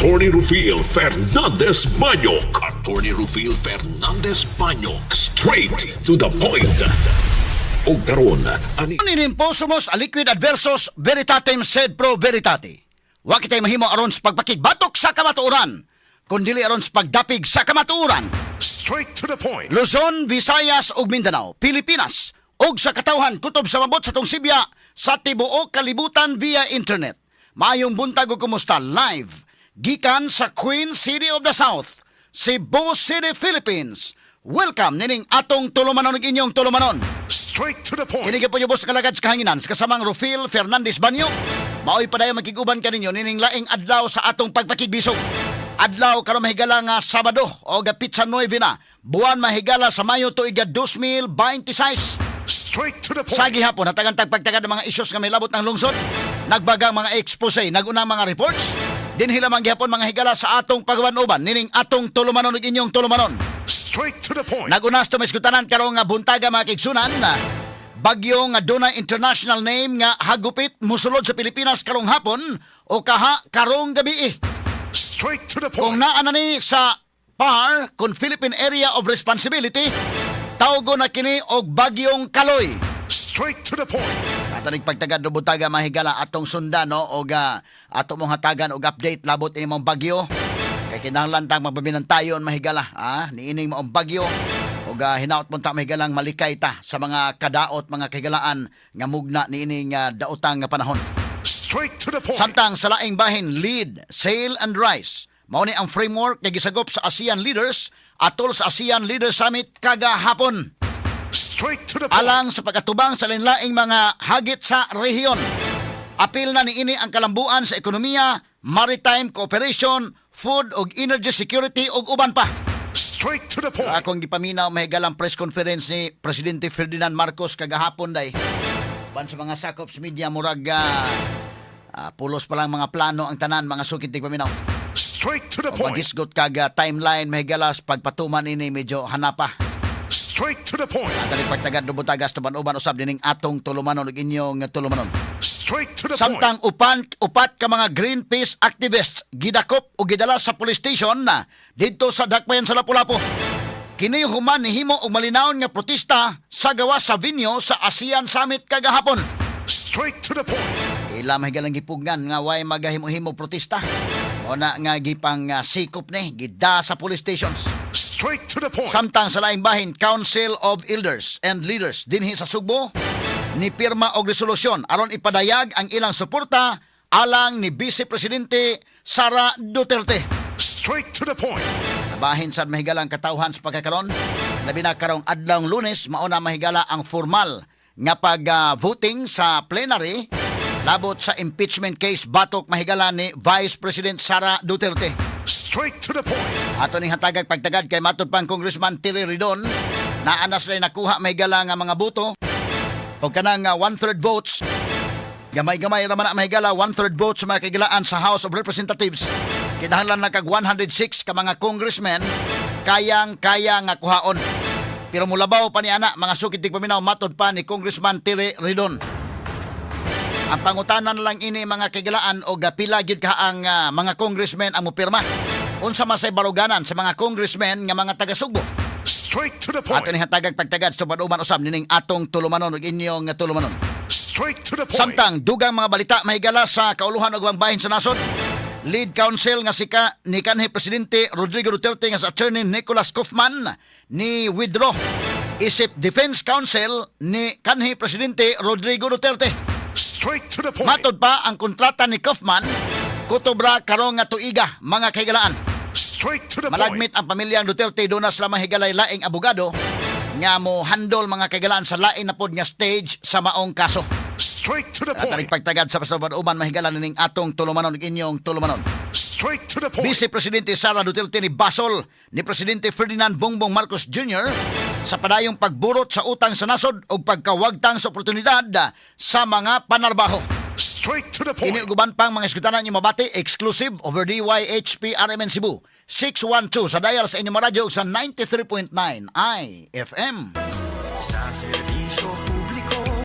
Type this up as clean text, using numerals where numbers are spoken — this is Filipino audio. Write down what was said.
Attorney Rufil Fernandez Banyok. Attorney Rufil Fernandez Banyok. Straight to the point. O karon, ani Inimposumos a liquid adversus veritatem sed pro veritate. Wa kitay mahimo aron sa pagpakigbatok sa kamatuoran, kundili aron sa pagdapig sa kamatuoran. straight to the point. Luzon, Visayas ug Mindanao, Pilipinas ug sa katawhan kutob sa mabot sa tong Sibya sa tibuok kalibutan via internet. Maayong buntag ug kumusta live gikan sa Queen City of the South, Cebu City, Philippines. Welcome nining atong tulumanon ug inyong tulumanon. Straight to the point. Kini po niyo boss kalagad sa kahanginan sa kasamang Rufil Fernandez Banyo. Maoy padayon magkiguban kaninyo nining laing adlaw sa atong pagpakigbisog. Adlaw karon mahigala nga Sabado o gapit sa 9 na. Buwan mahigala sa Mayo tuig 2026. Straight to the point. Sa gihapon hatagan tagpagtagad ng mga isyos nga may labot ng lungsod. Nagbagang mga expose, nagunang mga reports. Dinhi lamang gihapon mga higala sa atong pagwanuban nining atong tulumanon ug inyong tulumanon. Straight to the point. Nagunas to miskutanan karong nga buntaga mga kaigsunan na bagyo nga dunay international name nga hagupit musulod sa Pilipinas karong hapon o kaha karong gabi. Straight to the Kung point. naa na ni sa PAR kung Philippine Area of Responsibility, tawgo na kini og bagyong Kaloy. Straight to the point. Katanig pagtagad do buntaga mahigala atong sundan no og ato mong hatagan og update labot ini mong bagyo. Kay kinahanglan tang magpabinantayon mahigala niining maong bagyo ug hinaot mo ta mahigalang malikay ta sa mga kadaot mga kahigalaan nga mugna niining daotang nga panahon. Straight to the point. Samtang sa laing bahin lead, sail and rise. Mao ni ang framework nga gisagop sa ASEAN leaders atol sa ASEAN Leaders Summit kagahapon. Straight to the point. Alang sa pagkatubang sa linlaing mga hagit sa rehiyon. Apil na niini ang kalambuan sa ekonomiya, maritime cooperation, food ug energy security ug uban pa. Straight to the point. Akong gipaminaw mahigalang press conference ni Presidente Ferdinand Marcos kagahapon day. Ban sa mga sakop sa media murag pulos pa lang mga plano ang tanan mga sukit tigpaminaw. Straight to the O point. pagisgot kag timeline mahigalas pagpatuman ini medyo hanapa. Straight to the point. At ang pagtagad do butagas tuban-uban usab dining atong tulumanon ug inyong tulumanon. Straight to the point. Samtang upat ka mga Greenpeace activists gidakop o gidala sa police station na dito sa Dakbayan sa Lapu-Lapu. Kini human nihimo og malinawon nga protesta sa gawas sa venue sa ASEAN Summit kagahapon. Straight to the point. Ila mahigalang gipugnan nga way magahimo-himo protesta. O na nga gipang sikop ni gida sa police stations. Straight to the point. Samtang sa laing bahin, Council of Elders and Leaders dinhi sa Sugbo ni pirma og resolusyon aron ipadayag ang ilang suporta alang ni Vice Presidente Sara Duterte. Straight to the point. Nabahin sa mahigalang katawhan sa pagkakaron, labi na karong adlawng Lunes mauna mahigala ang formal nga pag-voting sa plenary labot sa impeachment case batok mahigala ni Vice President Sara Duterte. Straight to the point. Ato ning hatagag pagtagad kay matud pang Congressman Terry Ridon na anas rin nakuha mahigala nga mga boto o kanang 1/3 votes. Gamay-gamay raman na mahigala 1/3 votes sa mga kagilaan sa House of Representatives. Kinahanglan na kag 106 ka mga congressmen kayang-kaya nga kuhaon. Pero mulabaw pa ni ana mga sukit tigpaminaw matud pa ni Congressman Terry Ridon. Ang pangutanan lang ini mga kagilaan o pila gyud ka ang mga congressmen ang mupirma. Unsa masay baruganan sa mga congressmen nga mga taga-Sugbo. Straight to the Ato point. ni hatagag pagtagad sa panuman usab nining atong tulumanon ug inyong tulumanon. Straight to the point. Samtang dugang mga balita mahigala sa kauluhan ug ang bahin sa nasod. Lead counsel nga ni kanhi Presidente Rodrigo Duterte nga sa attorney Nicholas Kaufman ni withdraw isip defense counsel ni kanhi Presidente Rodrigo Duterte. Straight to the point. Matod pa ang kontrata ni Kaufman kutobra karong nga tuiga mga kahigalaan. Straight to the point. Malagmit ang pamilyang Duterte doon na sila mahigalay laing abogado nga mo handle mga kahigalaan sa lain na pod nga stage sa maong kaso. Straight to the At ang point. pagtagad sa pasaban-uban mahigalan ning atong tulumanon ug inyong tulumanon. Straight to the point. Vice Presidente Sara Duterte ni basol ni Presidente Ferdinand Bongbong Marcos Jr. sa padayong pagburot sa utang sa nasod ug pagkawagtang sa oportunidad sa mga panarbaho. Straight to the point. Iniuguban pang mga iskutanan niyo mabati exclusive over DYHP RMN Cebu 612 sa dial sa inyong radyo sa 93.9 IFM. Sa